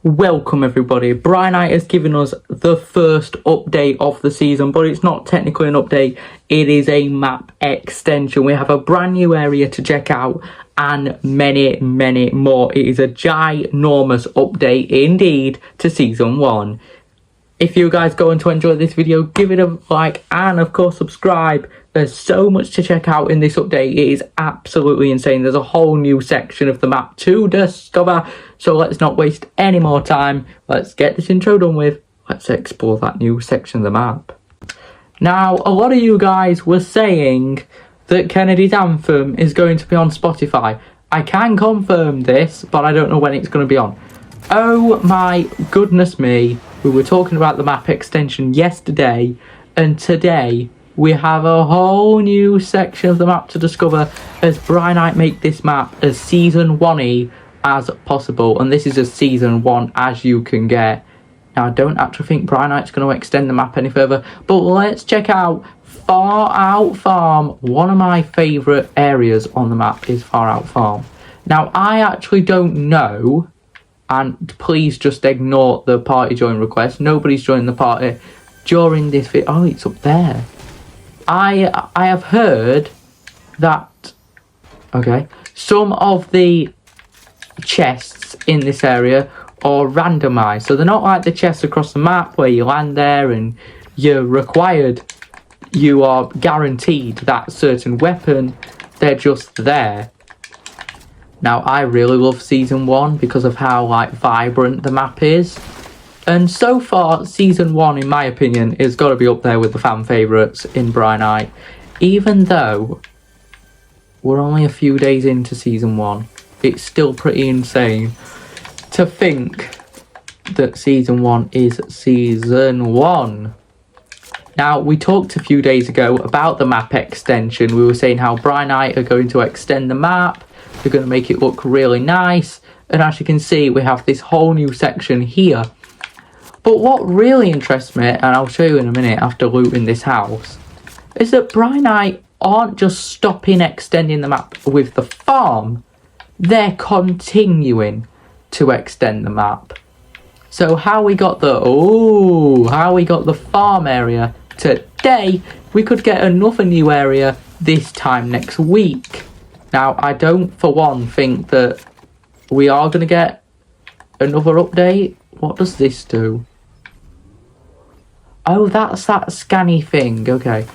Welcome everybody. Brinites has given us the first update of the season, but it's not technically an update, it is a map extension. We have a brand new area to check out and many more. It is a ginormous update indeed to season 1. If you guys going to enjoy this video, give it a like and of course subscribe. There's so much to check out in this update. It is absolutely insane. There's a whole new section of the map to discover. So let's not waste any more time. Let's get this intro done with. Let's explore that new section of the map. Now, a lot of you guys were saying that Kennedy's Anthem is going to be on Spotify. I can confirm this, but I don't know when it's going to be on. Oh my goodness me. We were talking about the map extension yesterday, and today we have a whole new section of the map to discover as Brinite make this map as Season 1-y as possible. And this is a Season 1 as you can get. Now, I don't actually think Brinite's going to extend the map any further, but let's check out Far Out Farm. One of my favourite areas on the map is Far Out Farm. Now, I actually don't know, and please just ignore the party join request. Nobody's joined the party during this video. Oh, it's up there. I have heard that, okay, some of the chests in this area are randomized. So they're not like the chests across the map where you land there and you're required, you are guaranteed that certain weapon. They're just there. Now, I really love Season 1 because of how, like, vibrant the map is. And so far, Season 1, in my opinion, has got to be up there with the fan favourites in Brinites. Even though we're only a few days into Season 1, it's still pretty insane to think that Season 1 is Season 1. Now, we talked a few days ago about the map extension. We were saying how Brinites are going to extend the map. They're going to make it look really nice. And as you can see, we have this whole new section here. But what really interests me, and I'll show you in a minute after looting this house, is that Brinites aren't just stopping extending the map with the farm. They're continuing to extend the map. So how we got the farm area today, we could get another new area this time next week. Now, I don't, for one, think that we are going to get another update. What does this do? Oh, that's that scanny thing. Okay.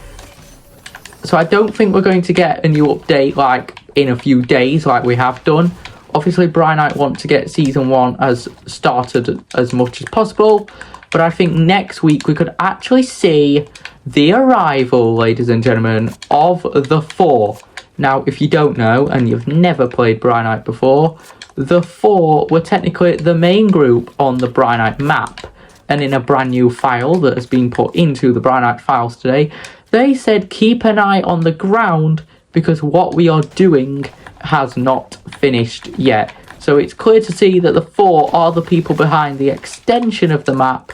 So I don't think we're going to get a new update, like, in a few days, like we have done. Obviously, Brinites want to get Season 1 as started as much as possible. But I think next week we could actually see the arrival, ladies and gentlemen, of the 4. Now, if you don't know, and you've never played Brinites before, the 4 were technically the main group on the Brinites map. And in a brand new file that has been put into the Brinites files today, they said keep an eye on the ground because what we are doing has not finished yet. So it's clear to see that the 4 are the people behind the extension of the map,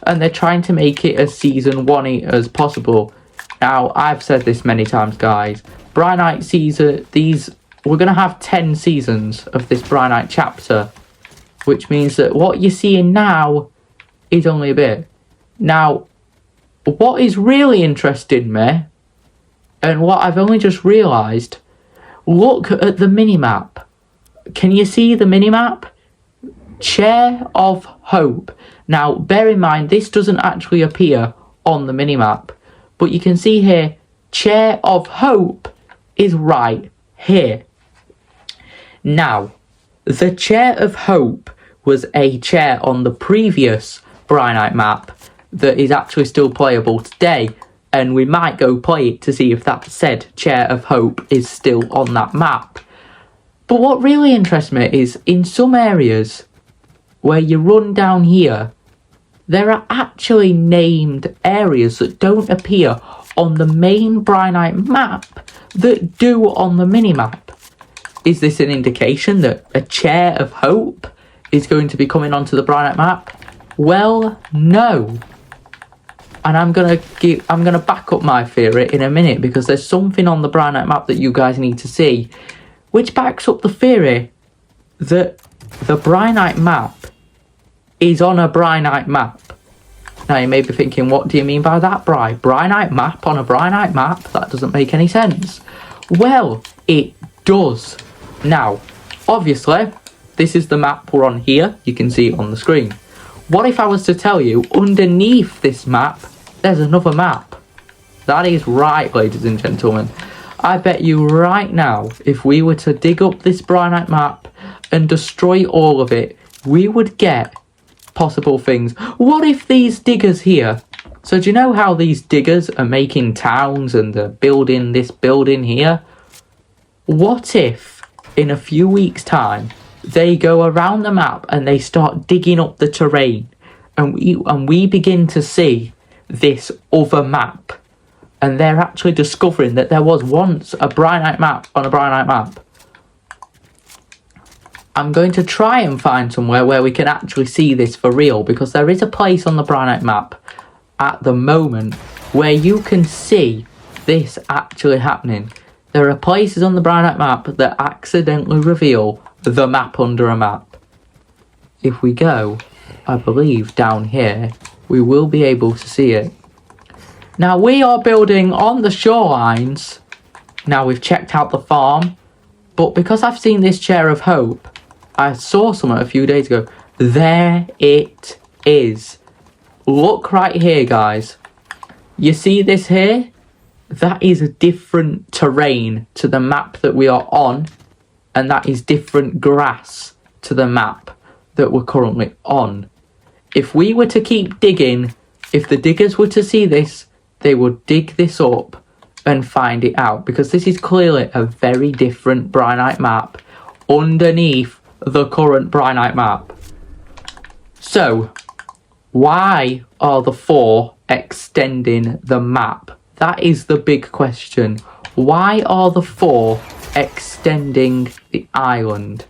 and they're trying to make it as Season 1-y as possible. Now, I've said this many times, guys. Brinites season, we're going to have 10 seasons of this Brinites chapter, which means that what you're seeing now is only a bit. Now, what is really interesting me, and what I've only just realised, look at the minimap. Can you see the minimap? Chair of Hope. Now, bear in mind, this doesn't actually appear on the minimap, but you can see here, Chair of Hope is right here. Now, the Chair of Hope was a chair on the previous Brinites map that is actually still playable today, and we might go play it to see if that said Chair of Hope is still on that map. But what really interests me is in some areas where you run down here, there are actually named areas that don't appear on the main Brinites map that do on the minimap. Is this an indication that a Chair of Hope is going to be coming onto the Brinites map? Well, no. And I'm gonna back up my theory in a minute because there's something on the Brinites map that you guys need to see, which backs up the theory that the Brinites map is on a Brynite map. Now you may be thinking, what do you mean by that, Bri? Brynite map on a Brynite map? That doesn't make any sense. Well, it does. Now, obviously, this is the map we're on here. You can see it on the screen. What if I was to tell you, underneath this map, there's another map? That is right, ladies and gentlemen. I bet you right now, if we were to dig up this Brynite map and destroy all of it, we would get possible things. What if these diggers here, so do you know how these diggers are making towns and they're building this building here? What if in a few weeks time they go around the map and they start digging up the terrain, and we begin to see this other map, and they're actually discovering that there was once a Brynite map on a Brynite map? I'm going to try and find somewhere where we can actually see this for real, because there is a place on the Brynite map at the moment where you can see this actually happening. There are places on the Brynite map that accidentally reveal the map under a map. If we go, I believe, down here, we will be able to see it. Now, we are building on the shorelines. Now, we've checked out the farm, but because I've seen this Chair of Hope, I saw something a few days ago. There it is. Look right here, guys. You see this here? That is a different terrain to the map that we are on, and that is different grass to the map that we're currently on. If we were to keep digging, if the diggers were to see this, they would dig this up and find it out, because this is clearly a very different Brynite map underneath the current Brynite map. So, why are the 4 extending the map? That is the big question. Why are the 4 extending the island?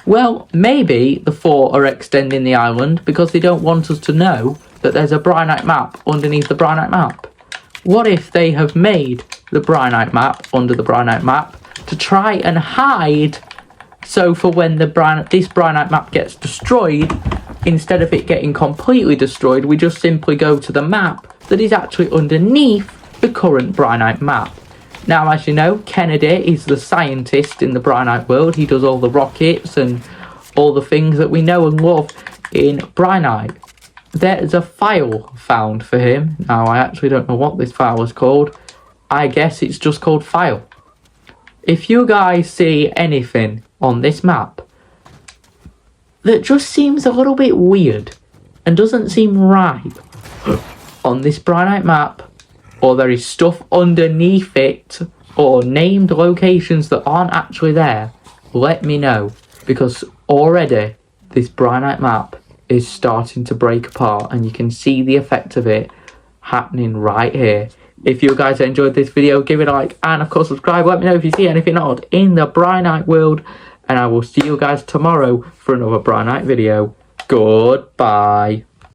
Well, maybe the 4 are extending the island because they don't want us to know that there's a Brynite map underneath the Brynite map. What if they have made the Brynite map under the Brynite map to try and hide, so for when this Brynite map gets destroyed, instead of it getting completely destroyed, we just simply go to the map that is actually underneath the current Brynite map. Now, as you know, Kennedy is the scientist in the Brynite world. He does all the rockets and all the things that we know and love in Brynite. There's a file found for him. Now, I actually don't know what this file is called. I guess it's just called file. If you guys see anything on this map that just seems a little bit weird and doesn't seem right on this Brynite map, or there is stuff underneath it, or named locations that aren't actually there, let me know, because already this Brynite map is starting to break apart, and you can see the effect of it happening right here. If you guys enjoyed this video, give it a like, and of course subscribe. Let me know if you see anything odd in the Brynite world, and I will see you guys tomorrow for another Brynite video. Goodbye.